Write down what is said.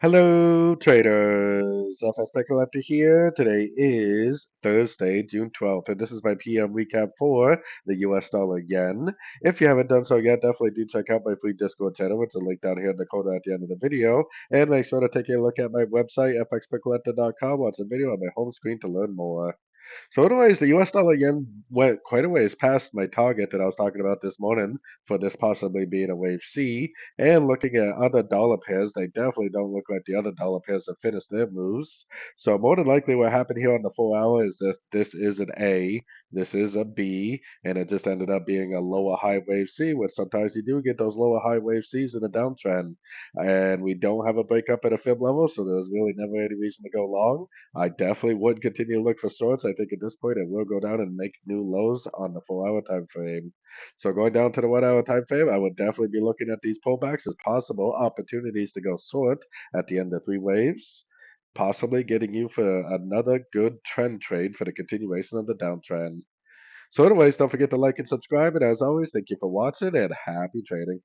Hello, traders. FX Pip Collector here. Today is Thursday, June 12th, and this is my PM recap for the US dollar yen. If you haven't done so yet, definitely do check out my free Discord channel. It's a link down here in the corner at the end of the video. And make sure to take a look at my website, fxpipcollector.com. Watch the video on my home screen to learn more. So anyways, the US dollar yen went quite a ways past my target that I was talking about this morning for this possibly being a wave C. And looking at other dollar pairs, they definitely don't look like the other dollar pairs have finished their moves. So more than likely what happened here on the 4 hour is this is an A, this is a B, and it just ended up being a lower high wave C, which sometimes you do get those lower high wave Cs in a downtrend. And we don't have a breakup at a fib level, so there's really never any reason to go long. I definitely would continue to look for shorts. I think at this point it will go down and make new lows on the 4 hour time frame. So going down to the 1 hour time frame, I would definitely be looking at these pullbacks as possible opportunities to go short at the end of three waves, possibly getting you for another good trend trade for the continuation of the downtrend. So anyways, don't forget to like and subscribe. And as always, thank you for watching and happy trading.